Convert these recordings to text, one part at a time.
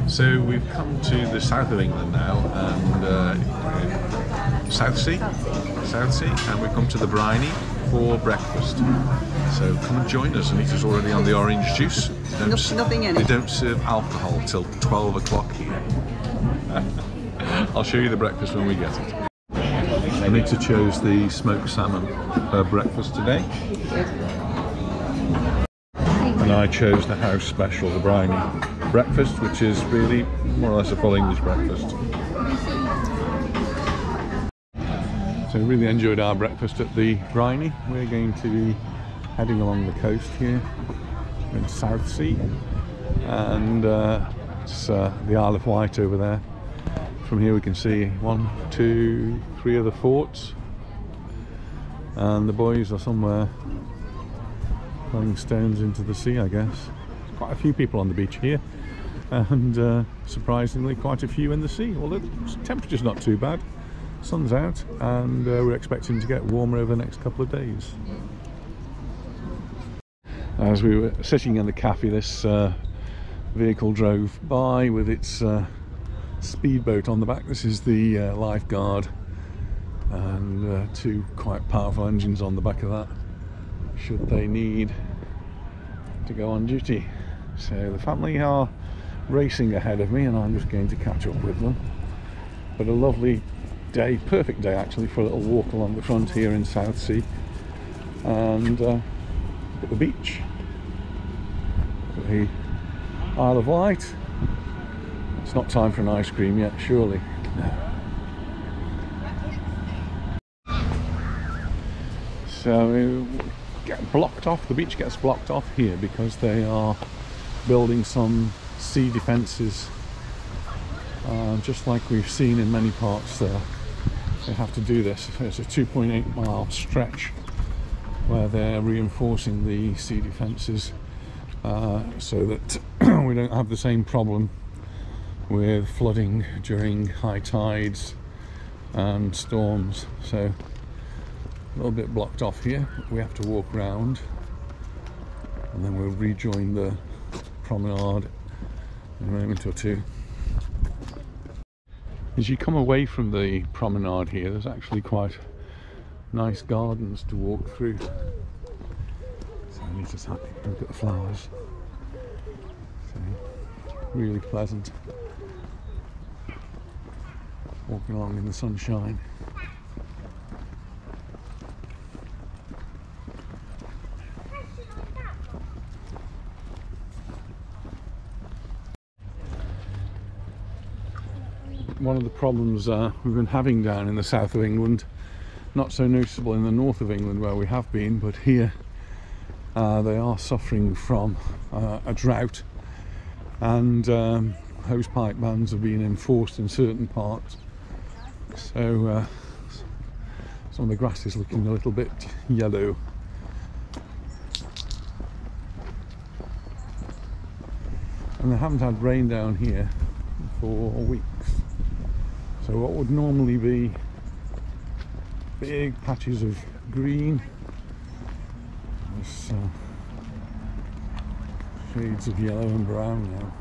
So we've come to the south of England now, and Southsea, and we've come to the Bryony for breakfast. So come and join us. Anita's already on the orange juice. Nothing in it. They don't serve alcohol till 12 o'clock here. I'll show you the breakfast when we get it. Anita chose the smoked salmon for breakfast today. And I chose the house special, the Bryony breakfast, which is really more or less a full English breakfast. So we really enjoyed our breakfast at the Bryony. We're going to be heading along the coast here in Southsea, and it's the Isle of Wight over there. From here we can see 1, 2, 3 other forts, and the boys are somewhere throwing stones into the sea, I guess. There's quite a few people on the beach here, and surprisingly quite a few in the sea. Well, the temperature's not too bad, sun's out, and we're expecting to get warmer over the next couple of days. As we were sitting in the cafe, this vehicle drove by with its speedboat on the back. This is the lifeguard, and 2 quite powerful engines on the back of that, should they need to go on duty. So the family are racing ahead of me, and I'm just going to catch up with them. But a lovely day, perfect day actually, for a little walk along the front here in Southsea, and at the beach, the Isle of Wight. It's not time for an ice cream yet, surely. No. So we get blocked off, the beach gets blocked off here because they are building some sea defences, just like we've seen in many parts there. They have to do this. It's a 2.8 mile stretch where they're reinforcing the sea defences, so that we don't have the same problem with flooding during high tides and storms. So a little bit blocked off here. We have to walk around, and then we'll rejoin the promenade in a moment or two. As you come away from the promenade here, there's actually quite nice gardens to walk through. So I'm just happy. Look at the flowers. So, really pleasant. Walking along in the sunshine. One of the problems we've been having down in the south of England, not so noticeable in the north of England where we have been, but here they are suffering from a drought, and hose pipe bans have been enforced in certain parts. So some of the grass is looking a little bit yellow. And they haven't had rain down here for weeks. So what would normally be big patches of green, there's shades of yellow and brown now.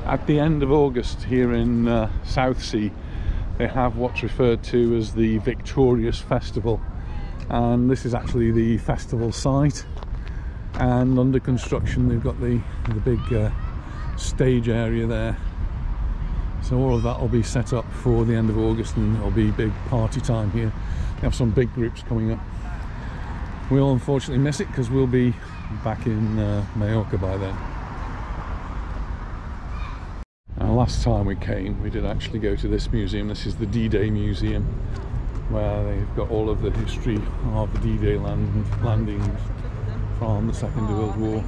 At the end of August here in Southsea, they have what's referred to as the Victorious Festival, and this is actually the festival site, and under construction they've got the big stage area there. So all of that will be set up for the end of August, and there'll be big party time here. We have some big groups coming up. We'll unfortunately miss it because we'll be back in Mallorca by then. Last time we came, we did actually go to this museum. This is the D-Day Museum, where they've got all of the history of the D-Day landings from the Second World War.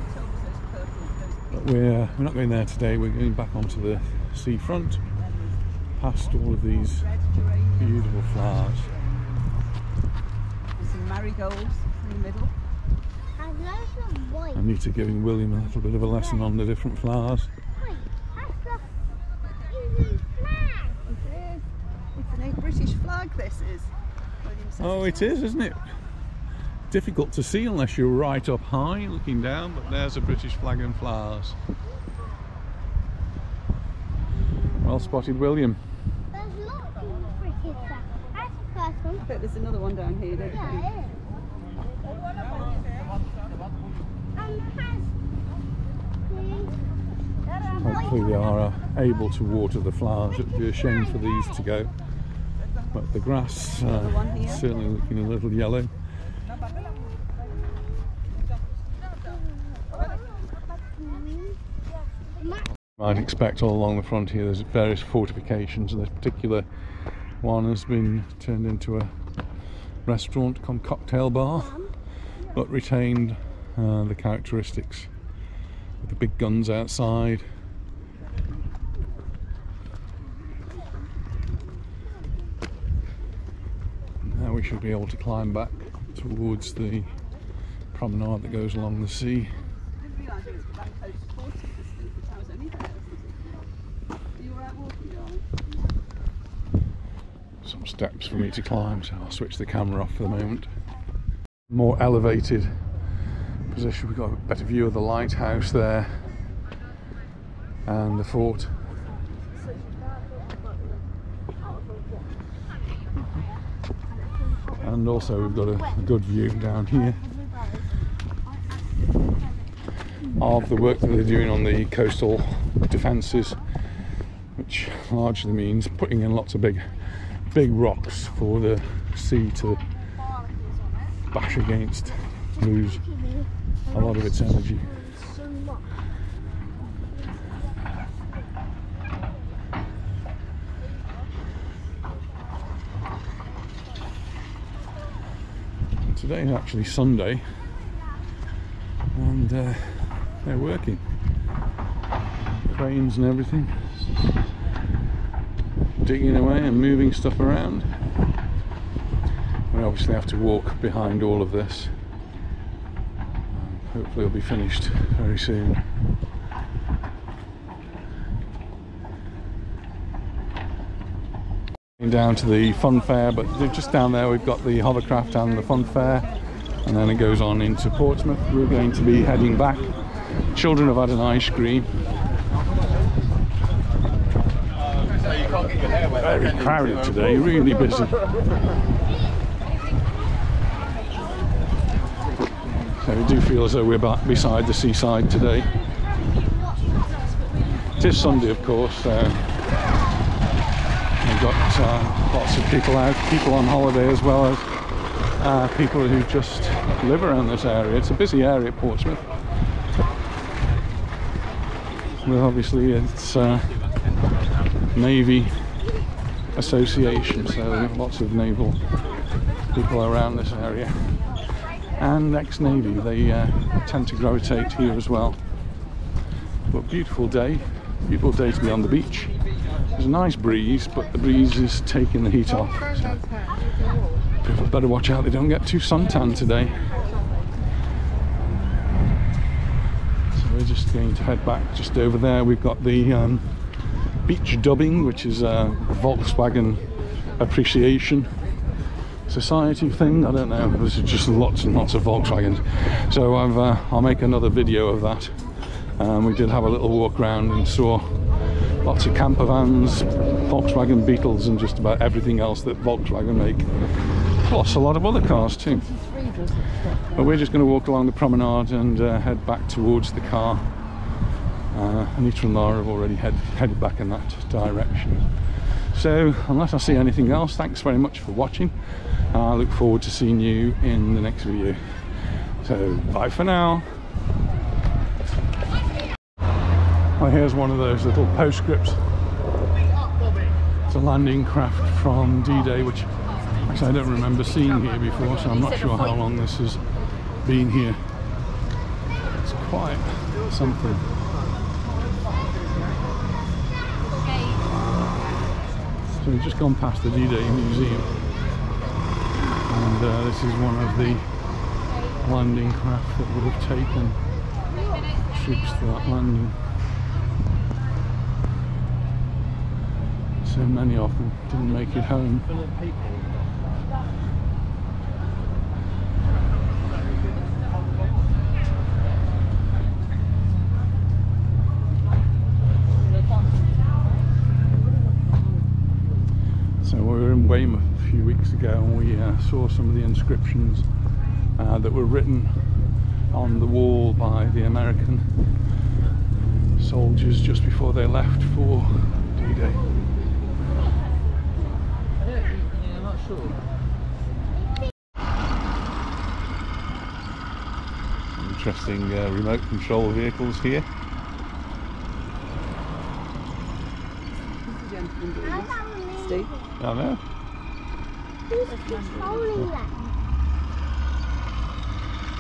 But we're not going there today. We're going back onto the seafront, past all of these beautiful flowers. There's some marigolds in the middle. Anita giving William a little bit of a lesson on the different flowers. It's a British flag, this is. Oh, it is, isn't it? difficult to see unless you're right up high looking down, but there's a British flag and flowers. Well spotted, William. There's lots of British flags. That's the first one. I bet there's another one down here, don't you? Yeah, it is. Hopefully they are able to water the flowers. It would be a shame for these to go. But the grass is certainly looking a little yellow. I'd expect all along the front here there's various fortifications, and this particular one has been turned into a restaurant cum cocktail bar, but retained the characteristics with the big guns outside. Now we should be able to climb back towards the promenade that goes along the sea. Some steps for me to climb, so I'll switch the camera off for the moment. More elevated position, we've got a better view of the lighthouse there and the fort. And also we've got a good view down here of the work that they're doing on the coastal defences, which largely means putting in lots of big rocks for the sea to bash against, lose a lot of its energy. Today is actually Sunday, and they're working, cranes and everything, digging away and moving stuff around. We obviously have to walk behind all of this. Hopefully it'll be finished very soon. Down to the fun fair, but just down there we've got the hovercraft and the fun fair, and then it goes on into Portsmouth. We're going to be heading back. Children have had an ice cream. Very crowded today, really busy. So we do feel as though we're back beside the seaside today. It is Sunday, of course, so we've got lots of people out, people on holiday, as well as people who just live around this area. It's a busy area, Portsmouth. Well, obviously it's Navy Association, so lots of naval people around this area, and ex-Navy. They tend to gravitate here as well. But beautiful day to be on the beach. There's a nice breeze, but the breeze is taking the heat off, so people better watch out they don't get too suntan today. So we're just going to head back. Just over there we've got the beach dubbing, which is a Volkswagen appreciation society thing. I don't know, there's just lots and lots of Volkswagens, so I'll make another video of that. We did have a little walk around and saw lots of camper vans, Volkswagen Beetles, and just about everything else that Volkswagen make, plus a lot of other cars too. But we're just going to walk along the promenade and head back towards the car. Anita and Laura have already headed back in that direction. So unless I see anything else, thanks very much for watching. I look forward to seeing you in the next video. So bye for now. Well, here's one of those little postscripts. It's a landing craft from D-Day, which actually I don't remember seeing here before, so I'm not sure how long this has been here. It's quite something. So we've just gone past the D-Day Museum, and this is one of the landing craft that would have taken troops to that landing. So many of them didn't make it home. in Weymouth a few weeks ago, and we saw some of the inscriptions that were written on the wall by the American soldiers just before they left for D-Day. I'm not sure. Interesting remote control vehicles here. Who's the gentleman doing How's this? that one Steve? I know. Who's controlling that?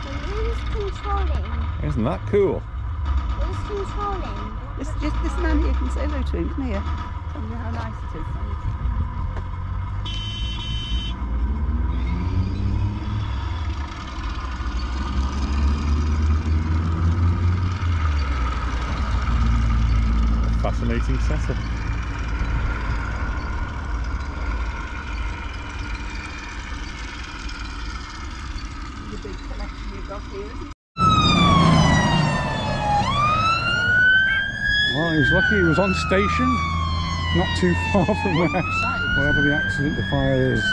Who's controlling? Isn't that cool? Who's controlling? This man here can say hello to him. Come here. Tell me how nice it is. Fascinating setup. The big collection you've got here, isn't it? Well, he was lucky he was on station, not too far from wherever the accident, the fire is.